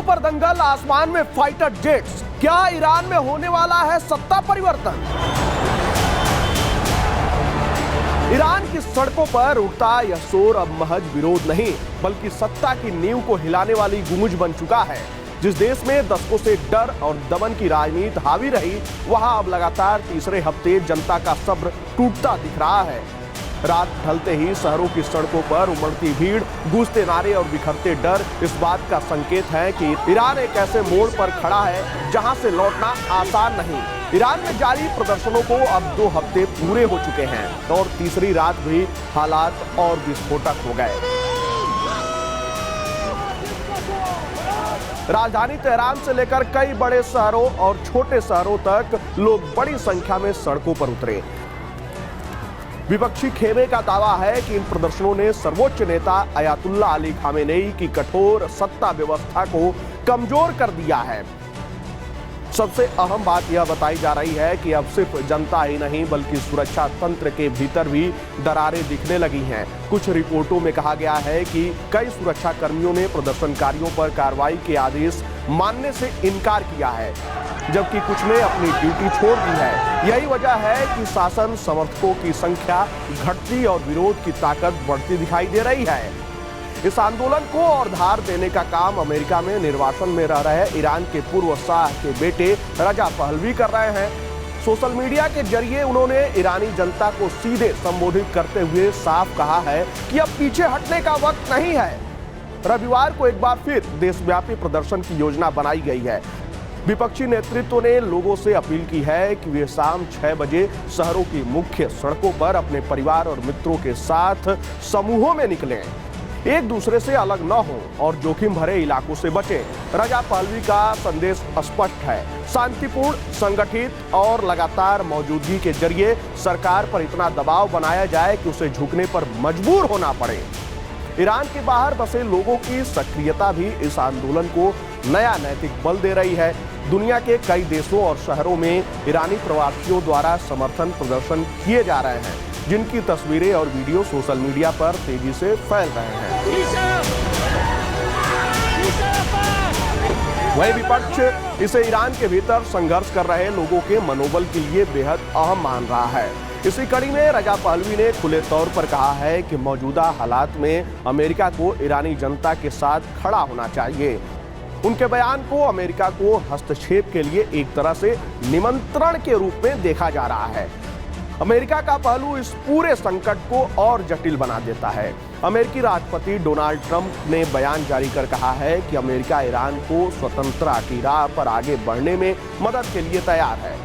पर दंगल, आसमान में फाइटर जेट्स। क्या ईरान में होने वाला है सत्ता परिवर्तन? ईरान की सड़कों पर उठता यह शोर अब महज विरोध नहीं, बल्कि सत्ता की नींव को हिलाने वाली गूंज बन चुका है। जिस देश में दशकों से डर और दमन की राजनीति हावी रही, वहां अब लगातार तीसरे हफ्ते जनता का सब्र टूटता दिख रहा है। रात ढलते ही शहरों की सड़कों पर उमड़ती भीड़, गूंजते नारे और बिखरते डर इस बात का संकेत है कि ईरान एक ऐसे मोड़ पर खड़ा है जहां से लौटना आसान नहीं। ईरान में जारी प्रदर्शनों को अब 2 हफ्ते पूरे हो चुके हैं और तीसरी रात भी हालात और विस्फोटक हो गए। राजधानी तेहरान से लेकर कई बड़े शहरों और छोटे शहरों तक लोग बड़ी संख्या में सड़कों पर उतरे। विपक्षी खेमे का दावा है कि इन प्रदर्शनों ने सर्वोच्च नेता अयातुल्लाह अली खामेनेई की कठोर सत्ता व्यवस्था को कमजोर कर दिया है। सबसे अहम बात यह बताई जा रही है कि अब सिर्फ जनता ही नहीं बल्कि सुरक्षा तंत्र के भीतर भी दरारें दिखने लगी हैं। कुछ रिपोर्टों में कहा गया है कि कई सुरक्षा कर्मियों ने प्रदर्शनकारियों पर कार्रवाई के आदेश मानने से इनकार किया है, जबकि कुछ ने अपनी ड्यूटी छोड़ दी है। यही वजह है कि शासन समर्थकों की संख्या घटती और विरोध की ताकत बढ़ती दिखाई दे रही है। इस आंदोलन को और धार देने का काम अमेरिका में निर्वासन में रह रहे ईरान के पूर्व शाह के बेटे रजा पहलवी कर रहे हैं। सोशल मीडिया के जरिए उन्होंने ईरानी जनता को सीधे संबोधित करते हुए साफ कहा है कि अब पीछे हटने का वक्त नहीं है। रविवार को एक बार फिर देशव्यापी प्रदर्शन की योजना बनाई गई है। विपक्षी नेतृत्व ने लोगों से अपील की है कि वे शाम 6 बजे शहरों की मुख्य सड़कों पर अपने परिवार और मित्रों के साथ समूहों में निकलें, एक दूसरे से अलग न हो और जोखिम भरे इलाकों से बचें। रजा पहलवी का संदेश स्पष्ट है, शांतिपूर्ण, संगठित और लगातार मौजूदगी के जरिए सरकार पर इतना दबाव बनाया जाए कि उसे झुकने पर मजबूर होना पड़े। ईरान के बाहर बसे लोगों की सक्रियता भी इस आंदोलन को नया नैतिक बल दे रही है। दुनिया के कई देशों और शहरों में ईरानी प्रवासियों द्वारा समर्थन प्रदर्शन किए जा रहे हैं, जिनकी तस्वीरें और वीडियो सोशल मीडिया पर तेजी से फैल रहे हैं। वही विपक्ष इसे ईरान के भीतर संघर्ष कर रहे लोगों के मनोबल के लिए बेहद अहम मान रहा है। इसी कड़ी में रजा पहलवी ने खुले तौर पर कहा है कि मौजूदा हालात में अमेरिका को ईरानी जनता के साथ खड़ा होना चाहिए। उनके बयान को अमेरिका को हस्तक्षेप के लिए एक तरह से निमंत्रण के रूप में देखा जा रहा है। अमेरिका का पहलू इस पूरे संकट को और जटिल बना देता है। अमेरिकी राष्ट्रपति डोनाल्ड ट्रंप ने बयान जारी कर कहा है कि अमेरिका ईरान को स्वतंत्रता की राह पर आगे बढ़ने में मदद के लिए तैयार है।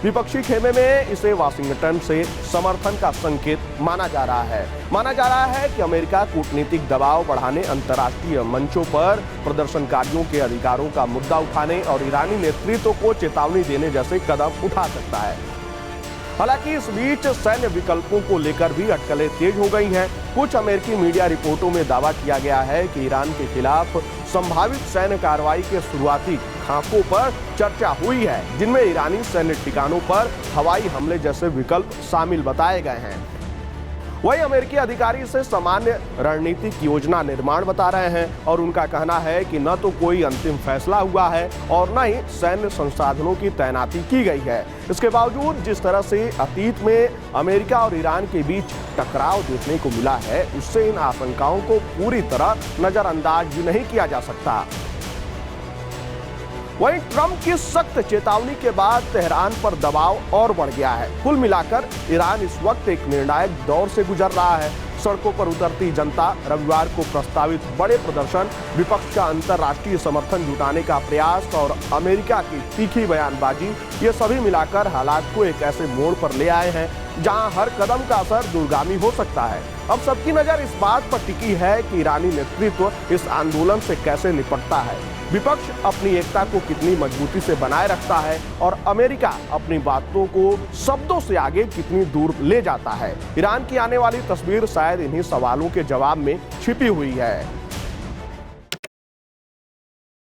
विपक्षी खेमे में इसे वाशिंगटन से समर्थन का संकेत माना जा रहा है कि अमेरिका कूटनीतिक दबाव बढ़ाने, अंतर्राष्ट्रीय मंचों पर प्रदर्शनकारियों के अधिकारों का मुद्दा उठाने और ईरानी नेतृत्व को चेतावनी देने जैसे कदम उठा सकता है। हालांकि इस बीच सैन्य विकल्पों को लेकर भी अटकलें तेज हो गई हैं। कुछ अमेरिकी मीडिया रिपोर्टों में दावा किया गया है कि ईरान के खिलाफ संभावित सैन्य कार्रवाई के शुरुआती खाकों पर चर्चा हुई है, जिनमें ईरानी सैन्य ठिकानों पर हवाई हमले जैसे विकल्प शामिल बताए गए हैं। वही अमेरिकी अधिकारी इसे सामान्य रणनीतिक योजना निर्माण बता रहे हैं और उनका कहना है कि न तो कोई अंतिम फैसला हुआ है और न ही सैन्य संसाधनों की तैनाती की गई है। इसके बावजूद जिस तरह से अतीत में अमेरिका और ईरान के बीच टकराव देखने को मिला है, उससे इन आशंकाओं को पूरी तरह नजरअंदाज भी नहीं किया जा सकता। वहीं ट्रंप की सख्त चेतावनी के बाद तेहरान पर दबाव और बढ़ गया है। कुल मिलाकर ईरान इस वक्त एक निर्णायक दौर से गुजर रहा है। सड़कों पर उतरती जनता, रविवार को प्रस्तावित बड़े प्रदर्शन, विपक्ष का अंतर्राष्ट्रीय समर्थन जुटाने का प्रयास और अमेरिका की तीखी बयानबाजी, ये सभी मिलाकर हालात को एक ऐसे मोड़ पर ले आए हैं जहां हर कदम का असर दूरगामी हो सकता है। अब सबकी नजर इस बात पर टिकी है कि ईरानी नेतृत्व इस आंदोलन से कैसे निपटता है, विपक्ष अपनी एकता को कितनी मजबूती से बनाए रखता है और अमेरिका अपनी बातों को शब्दों से आगे कितनी दूर ले जाता है। ईरान की आने वाली तस्वीर शायद इन्हीं सवालों के जवाब में छिपी हुई है।